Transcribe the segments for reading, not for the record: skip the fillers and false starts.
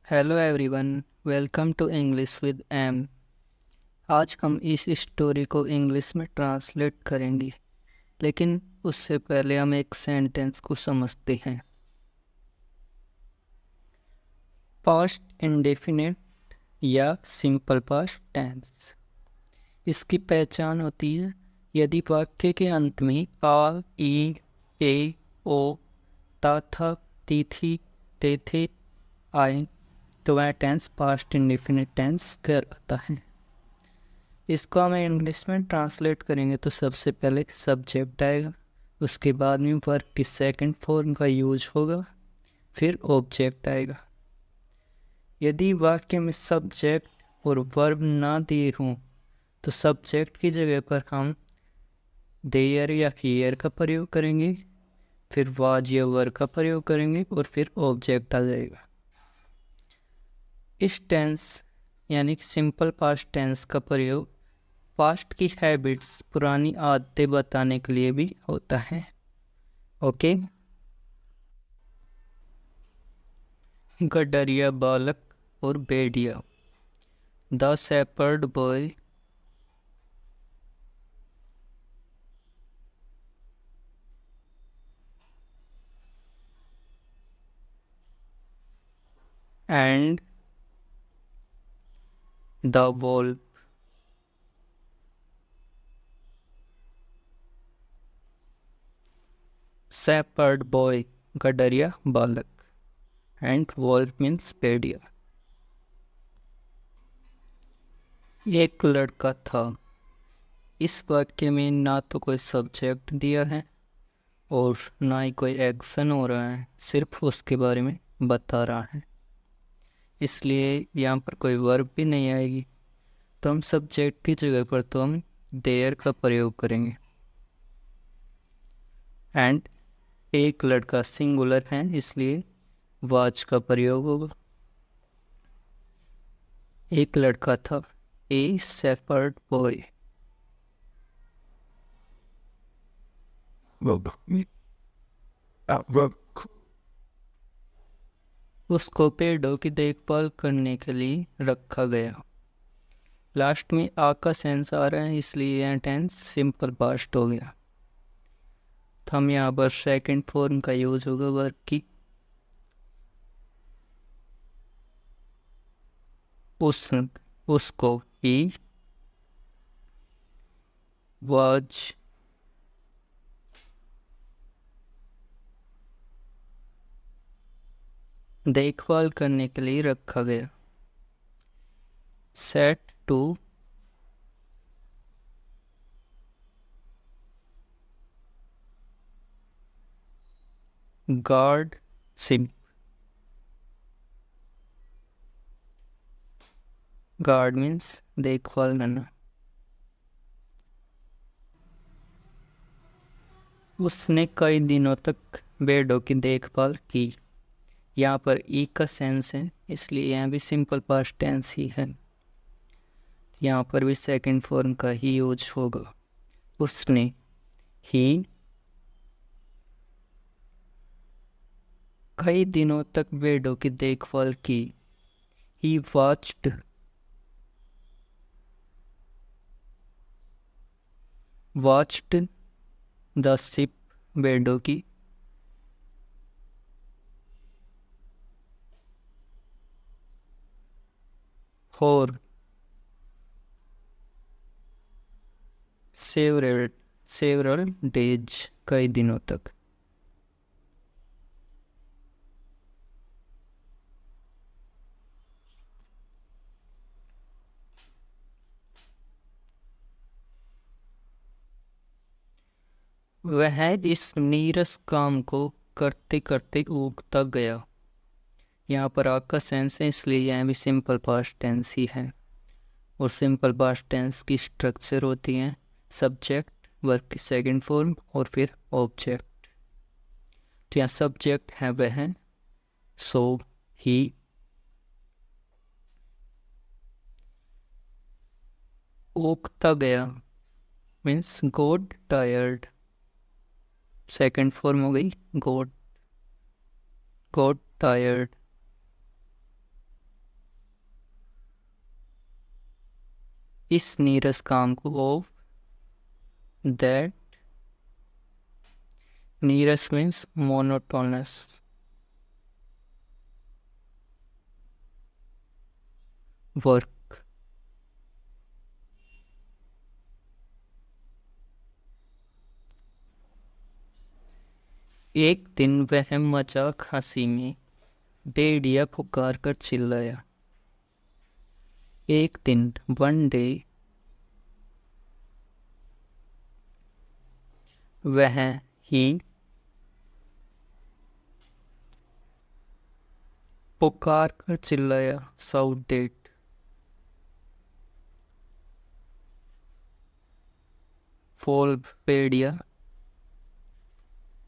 Hello everyone, welcome to English with M. आज हम इस स्टोरी को इंग्लिश में ट्रांसलेट करेंगे, लेकिन उससे पहले हम एक सेंटेंस को समझते हैं। पास्ट इंडेफिनिट या सिंपल पास्ट टेंस। इसकी पहचान होती है यदि वाक्य के अंत में आ, ई, ए, ओ, ता, था, ती, थी, ते, थे आए तो वह टेंस पास्ट इंडेफिनिट टेंस कहलाता है। इसको हम इंग्लिश में ट्रांसलेट करेंगे तो सबसे पहले सब्जेक्ट आएगा, उसके बाद में वर्ब की सेकंड फॉर्म का यूज होगा, फिर ऑब्जेक्ट आएगा। यदि वाक्य में सब्जेक्ट और वर्ब ना दिए हों तो सब्जेक्ट की जगह पर हम देयर या हियर का प्रयोग करेंगे, फिर वाज या वर का प्रयोग करेंगे और फिर ऑब्जेक्ट आ जाएगा। इस टेंस यानी सिंपल पास्ट टेंस का प्रयोग पास्ट की हैबिट्स, पुरानी आदतें बताने के लिए भी होता है। ओके। गडरिया बालक और भेड़िया। The shepherd boy and the wolf. Shepherd boy गडरिया बालक एंड वोल्फ मीन्स भेड़िया। एक लड़का था। इस वाक्य में ना तो कोई सब्जेक्ट दिया है और ना ही कोई एक्शन हो रहा है, सिर्फ उसके बारे में बता रहा है, इसलिए यहाँ पर कोई वर्ब भी नहीं आएगी। तो हम सब्जेक्ट की जगह पर तो हम देयर का प्रयोग करेंगे। एंड एक लड़का सिंगुलर है, इसलिए वाज का प्रयोग होगा। एक लड़का था, ए शेपर्ड बॉय। उसको पेड़ों की देखभाल करने के लिए रखा गया। लास्ट में आ का सेंस आ रहा है, इसलिए यह टेंस सिंपल पास्ट हो गया। तो हम यहाँ पर सेकंड फॉर्म का यूज होगा वर्ब की। उसको ही वाज देखभाल करने के लिए रखा गया। Set to guard sheep. Guard means देखभाल करना। उसने कई दिनों तक भेड़ों की देखभाल की। यहाँ पर ई का सेंस है, इसलिए यहाँ भी सिंपल पास्ट टेंस ही है। यहाँ पर भी सेकंड फॉर्म का ही यूज होगा। उसने ही कई दिनों तक भेड़ों की देखभाल की। ही वॉच्ड द शिप, भेड़ों की फॉर सेवरल डेज, कई दिनों तक। वह इस नीरस काम को करते करते उगता गया। यहाँ पर आ का सेंस है, इसलिए यह भी सिंपल पास्ट टेंस ही है। और सिंपल पास्ट टेंस की स्ट्रक्चर होती है सब्जेक्ट, वर्ब की सेकंड फॉर्म और फिर ऑब्जेक्ट। तो यहाँ सब्जेक्ट है वह, सो ही। उगता गया means got tired, second form हो गई गॉट टायर्ड। इस नीरस काम को ऑफ दैट नीरस मीन्स मोनोटोनस वर्क। एक दिन वह मजाक हंसी में भेड़िया पुकार कर चिल्लाया। एक दिन वन डे वह ही पुकार कर चिल्लाया। साउटेड फोल भेड़िया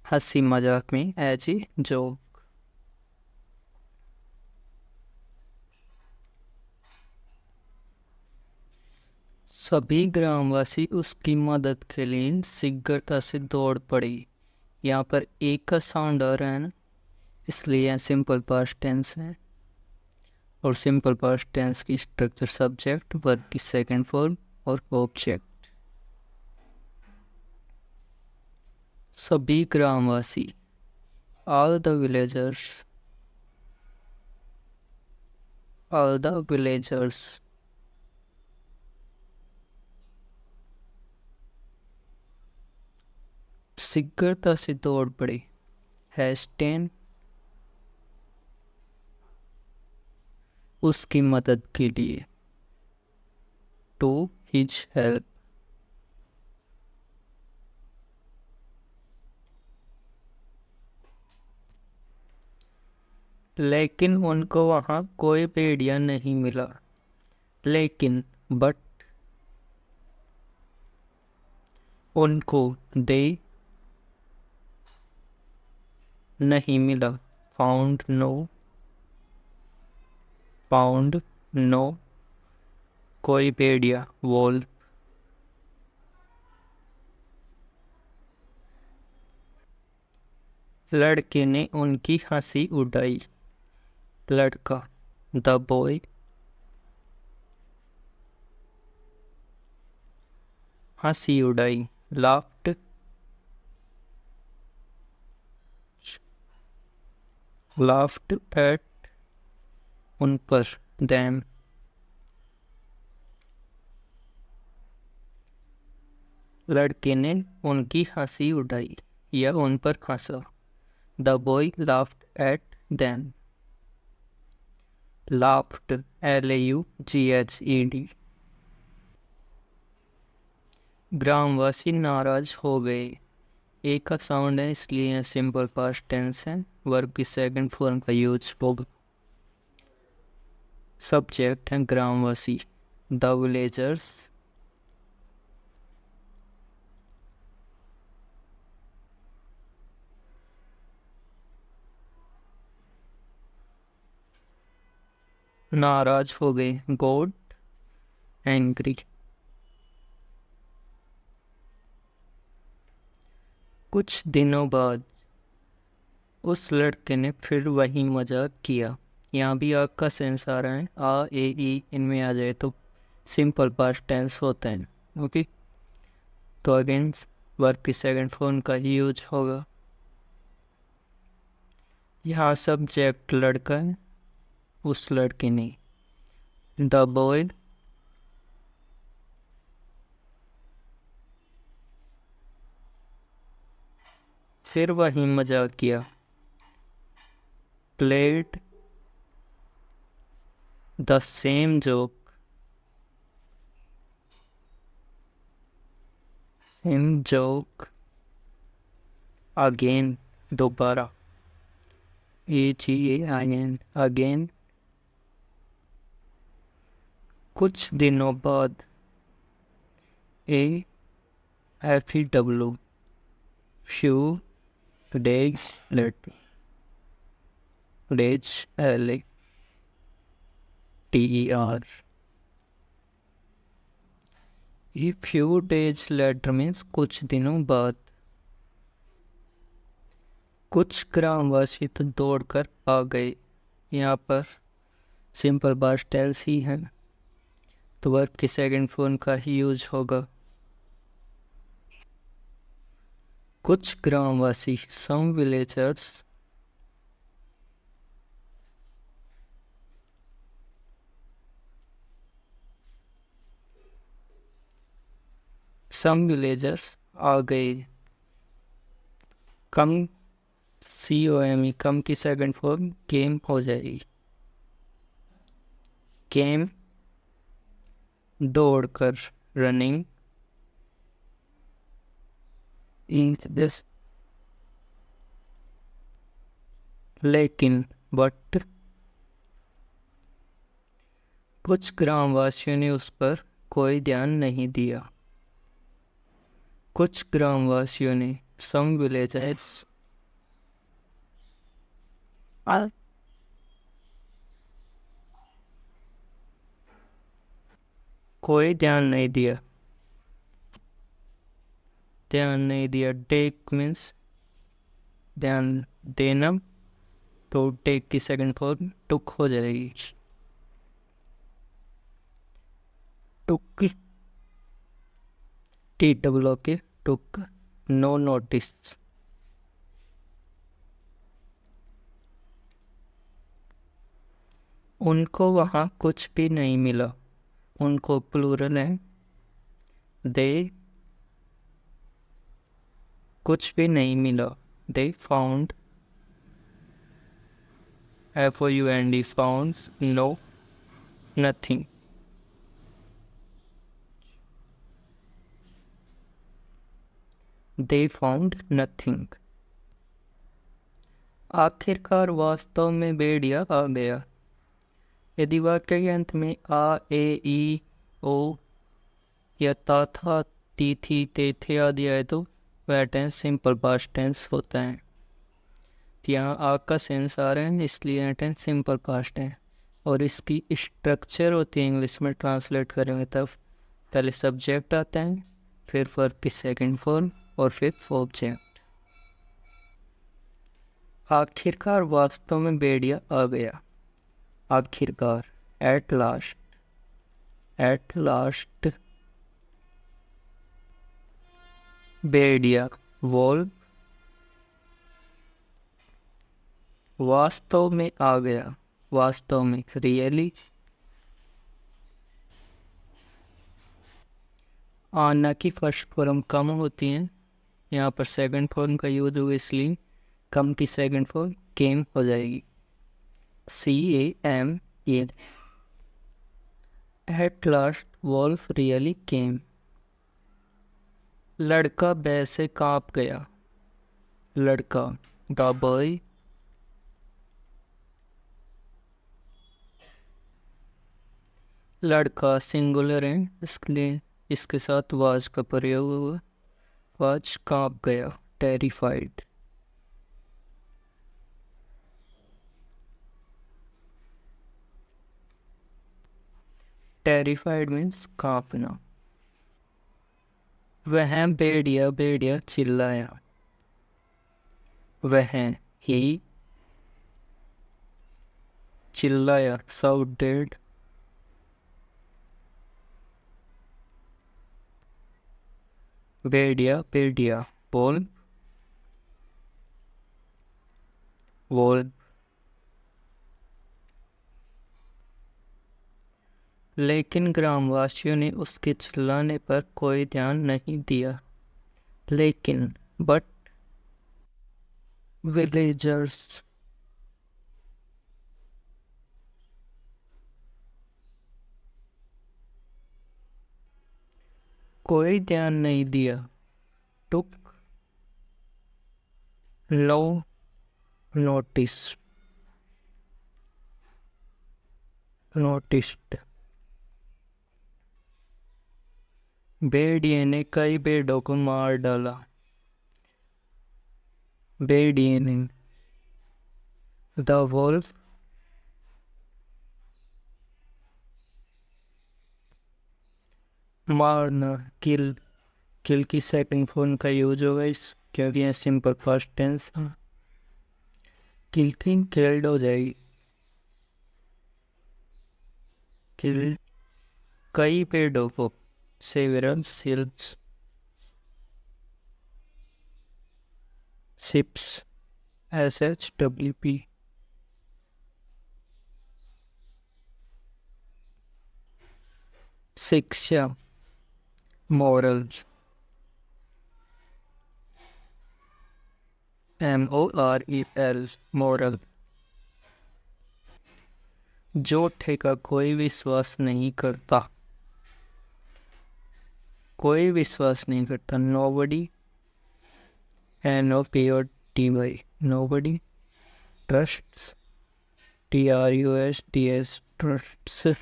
हंसी मजाक में एज ए जोक। सभी ग्रामवासी उसकी मदद के लिए शीघ्रता से दौड़ पड़े। यहाँ पर एक का साउंड आ रहा है ना, इसलिए सिंपल पास्ट टेंस है। और सिंपल पास्ट टेंस की स्ट्रक्चर सब्जेक्ट, वर्ब की सेकंड फॉर्म और ऑब्जेक्ट। सभी ग्रामवासी all the villagers शीघ्रता से दौड़ पड़े। हैस्टेन उसकी मदद के लिए। टू हिज हेल्प लेकिन उनको वहां कोई भेड़िया नहीं मिला। लेकिन बट उनको दे नहीं मिला। फाउंड नो कोई भेड़िया। वोल्फ लड़के ने उनकी हंसी उड़ाई। लड़का द बॉय हंसी उड़ाई। लाफ्ड एट उन पर। दैम लड़के ने उनकी हंसी उड़ाई या उन पर हंसा। The boy laughed at them. Laughed LAUGHED। ग्रामवासी नाराज हो गए। एक का साउंड है इसलिए सिंपल पास्ट टेंस है। वर्ब की सेकंड फॉर्म का यूज होगा। सब्जेक्ट है ग्रामवासी द विलेजर्स। नाराज हो गए। God angry. कुछ दिनों बाद उस लड़के ने फिर वही मजाक किया। यहाँ भी आग का सेंस आ रहा है। आ ए ई इनमें आ जाए तो सिंपल पास्ट टेंस होता है। ओके, तो अगेन वर्ब की सेकंड फॉर्म का ही यूज होगा। यहाँ सब्जेक्ट लड़का है, उस लड़के ने। द बॉय फिर वही मजाक किया। Played the same joke again दोबारा। AGAIN again. कुछ दिनों बाद AFEW few days later। days LATER। A few days later means कुछ दिनों बाद। कुछ ग्रामवासी तो दौड़कर आ गए। यहाँ पर सिंपल पास्ट टेंस ही है। तो वर्ब की सेकंड फॉर्म का ही यूज होगा। कुछ ग्रामवासी, सम विलेजर्स, आ गए। कम, COME, कम की सेकंड फॉर्म केम हो जाएगी। केम, दौड़कर, रनिंग। इन दिस, लेकिन, बट, कुछ ग्रामवासियों ने उस पर कोई ध्यान नहीं दिया। कुछ ग्रामवासियों ने, सम विलेजर्स, कोई ध्यान नहीं दिया। ध्यान नहीं दिया, टेक मीन्स ध्यान देना, तो टेक की सेकंड फॉर्म टुक हो जाएगी। टुक, TWO के, टुक, नो नोटिस। उनको वहाँ कुछ भी नहीं मिला। उनको प्लूरल है, दे, कुछ भी नहीं मिला। They found, FOUND, founds, no, nothing. They found nothing. आखिरकार वास्तव में भेड़िया आ गया। यदि वाक्य के अंत में आ, ए, ई, ओ या ता, था, ती, थी, ते, थे आदि आए तो वह टेंस सिंपल पास्ट टेंस होता है। यहाँ आ का सेंस आ रहा है, इसलिए यह टेंस सिंपल पास्ट है। और इसकी स्ट्रक्चर होती है, इंग्लिश में ट्रांसलेट करेंगे तब पहले सब्जेक्ट आता है, फिर वर्ब की सेकंड फॉर्म और फिर ऑब्जेक्ट। आखिरकार वास्तव में भेड़िया आ गया। आखिरकार, at last, at last, Bhediya, valve, वास्तव में आ गया, वास्तव में, रियली। आना की फर्स्ट फॉर्म कम होती है, यहाँ पर सेकंड फॉर्म का यूज हुआ, इसलिए कम की सेकंड फॉर्म केम हो जाएगी। CAME, at last wolf really came. लड़का भय से कांप गया। लड़का, द बॉय, लड़का सिंगुलर है, इसलिए इसके साथ वाज का प्रयोग हुआ। वाज कांप गया, टेरिफाइड। Terrified means कांपना। वह भेड़िया, भेड़िया चिल्लाया। वह, ही, चिल्लाया, साउटेड। भेड़िया, भेड़िया, वोल्व, वोल्व। लेकिन ग्रामवासियों ने उसके चिल्लाने पर कोई ध्यान नहीं दिया। लेकिन, बट, विलेजर्स, कोई ध्यान नहीं दिया। टुक, नो नोटिस, नोटिस्ड। भेड़िए ने कई भेड़ों को मार डाला। भेड़िए ने, द वोल्फ, मारना, किल, किल की सेकंड फॉर्म का यूज होगा इस, क्योंकि यह सिंपल पास्ट टेंस है। किल की किल्ड हो जाएगी। किल, कई पेड़ों को, सेवरल सिल्स, सिप्स, SHWP। शिक्षा, morals, MOREL, moral। जोठे का कोई विश्वास नहीं करता, कोई विश्वास नहीं करता, nobody, NOPOTY, nobody trusts, TRUSTS, trusts।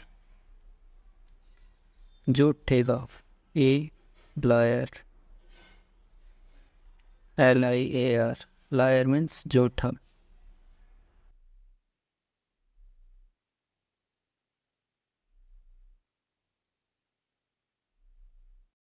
झूठे का, A liar, LIAR, liar means झूठा।